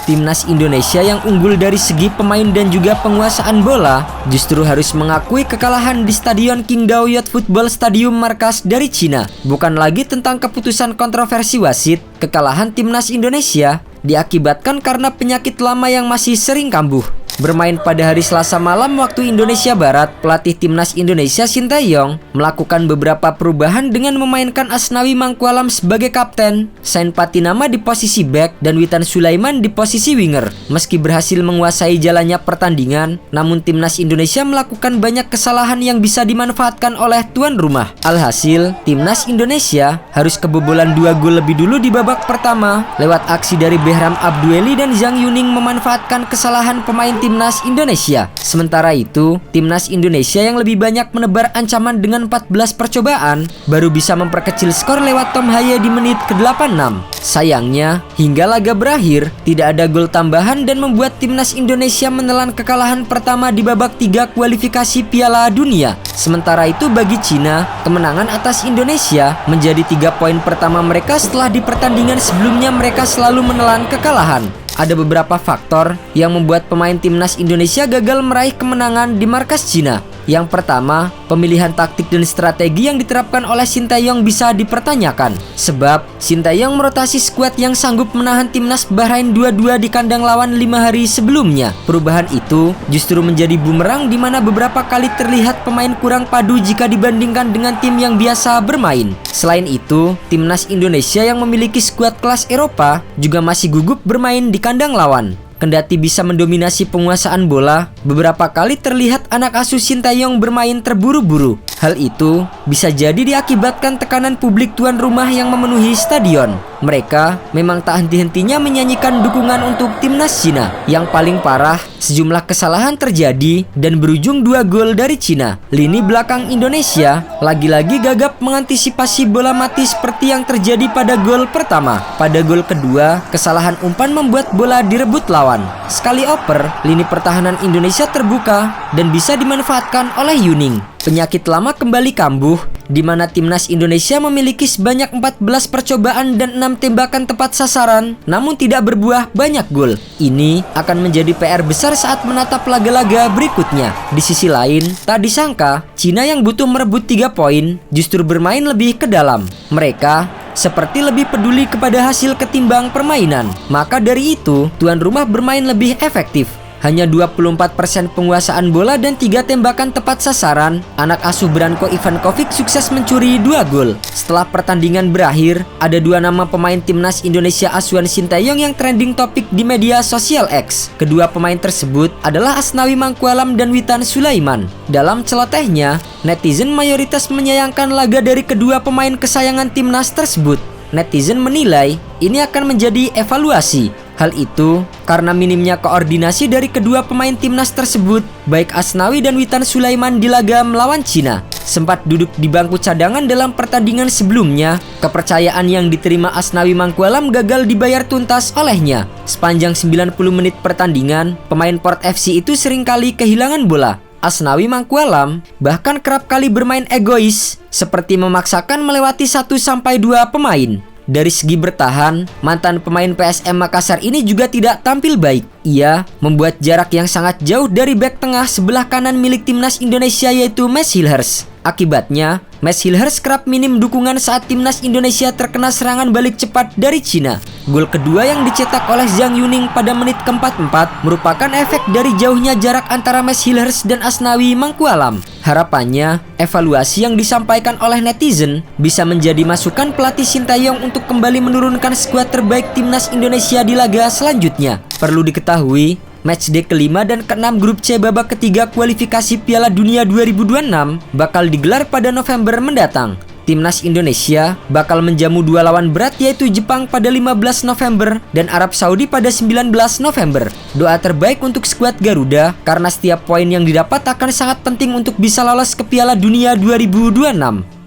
Timnas Indonesia yang unggul dari segi pemain dan juga penguasaan bola justru harus mengakui kekalahan di Stadion Qingdao Youth Football Stadium markas dari Cina. Bukan lagi tentang keputusan kontroversi wasit, kekalahan Timnas Indonesia diakibatkan karena penyakit lama yang masih sering kambuh. Bermain pada hari Selasa malam waktu Indonesia Barat, pelatih Timnas Indonesia Sintayong melakukan beberapa perubahan dengan memainkan Asnawi Mangkualam sebagai kapten, Sain Patinama di posisi bek, dan Witan Sulaiman di posisi winger. Meski berhasil menguasai jalannya pertandingan, namun Timnas Indonesia melakukan banyak kesalahan yang bisa dimanfaatkan oleh tuan rumah. Alhasil, Timnas Indonesia harus kebobolan 2 gol lebih dulu di babak pertama lewat aksi dari Behram Abdueli dan Zhang Yuning memanfaatkan kesalahan pemain Timnas Indonesia. Sementara itu, Timnas Indonesia yang lebih banyak menebar ancaman dengan 14 percobaan baru bisa memperkecil skor lewat Tom Haye di menit ke-86. Sayangnya, hingga laga berakhir, tidak ada gol tambahan dan membuat Timnas Indonesia menelan kekalahan pertama di babak 3 kualifikasi Piala Dunia. Sementara itu bagi Cina, kemenangan atas Indonesia menjadi 3 poin pertama mereka setelah di pertandingan sebelumnya mereka selalu menelan kekalahan. Ada beberapa faktor yang membuat pemain Timnas Indonesia gagal meraih kemenangan di markas Cina. Yang pertama, pemilihan taktik dan strategi yang diterapkan oleh Sintayong bisa dipertanyakan. Sebab, Sintayong merotasi skuad yang sanggup menahan Timnas Bahrain 2-2 di kandang lawan 5 hari sebelumnya. Perubahan itu justru menjadi bumerang di mana beberapa kali terlihat pemain kurang padu jika dibandingkan dengan tim yang biasa bermain. Selain itu, Timnas Indonesia yang memiliki skuad kelas Eropa juga masih gugup bermain di kandang lawan. Kendati bisa mendominasi penguasaan bola, beberapa kali terlihat anak asuh Sintayong bermain terburu-buru. Hal itu bisa jadi diakibatkan tekanan publik tuan rumah yang memenuhi stadion. Mereka memang tak henti-hentinya menyanyikan dukungan untuk Timnas Cina. Yang paling parah, sejumlah kesalahan terjadi dan berujung 2 gol dari Cina. Lini belakang Indonesia lagi-lagi gagap mengantisipasi bola mati seperti yang terjadi pada gol pertama. Pada gol kedua, kesalahan umpan membuat bola direbut lawan. Sekali oper, lini pertahanan Indonesia terbuka dan bisa dimanfaatkan oleh Yuning. Penyakit lama kembali kambuh, di mana Timnas Indonesia memiliki sebanyak 14 percobaan dan 6 tembakan tepat sasaran, namun tidak berbuah banyak gol. Ini akan menjadi PR besar saat menatap laga-laga berikutnya. Di sisi lain, tak disangka, Cina yang butuh merebut 3 poin justru bermain lebih ke dalam. Mereka seperti lebih peduli kepada hasil ketimbang permainan. Maka dari itu, tuan rumah bermain lebih efektif. Hanya 24% penguasaan bola dan 3 tembakan tepat sasaran, anak asuh Branko Ivankovic sukses mencuri 2 gol. Setelah pertandingan berakhir, ada 2 nama pemain Timnas Indonesia asuhan Sintayong yang trending topik di media sosial X. Kedua pemain tersebut adalah Asnawi Mangkualam dan Witan Sulaiman. Dalam celotehnya, netizen mayoritas menyayangkan laga dari kedua pemain kesayangan Timnas tersebut. Netizen menilai ini akan menjadi evaluasi. Hal itu karena minimnya koordinasi dari kedua pemain Timnas tersebut, baik Asnawi dan Witan Sulaiman di laga melawan Cina. Sempat duduk di bangku cadangan dalam pertandingan sebelumnya, kepercayaan yang diterima Asnawi Mangkualam gagal dibayar tuntas olehnya. Sepanjang 90 menit pertandingan, pemain Port FC itu seringkali kehilangan bola. Asnawi Mangkualam bahkan kerap kali bermain egois, seperti memaksakan melewati 1-2 pemain. Dari segi bertahan, mantan pemain PSM Makassar ini juga tidak tampil baik. Ia membuat jarak yang sangat jauh dari bek tengah sebelah kanan milik Timnas Indonesia yaitu Max Hilhers. Akibatnya, Max Hilhers kerap minim dukungan saat Timnas Indonesia terkena serangan balik cepat dari Cina. Gol kedua yang dicetak oleh Zhang Yuning pada menit ke-44 merupakan efek dari jauhnya jarak antara Max Hilhers dan Asnawi Mangkualam. Harapannya, evaluasi yang disampaikan oleh netizen bisa menjadi masukan pelatih Sintayong untuk kembali menurunkan skuad terbaik Timnas Indonesia di laga selanjutnya. Perlu diketahui, matchday ke-5 dan ke-6 grup C babak ketiga kualifikasi Piala Dunia 2026 bakal digelar pada November mendatang. Timnas Indonesia bakal menjamu 2 lawan berat yaitu Jepang pada 15 November dan Arab Saudi pada 19 November. Doa terbaik untuk skuad Garuda karena setiap poin yang didapat akan sangat penting untuk bisa lolos ke Piala Dunia 2026.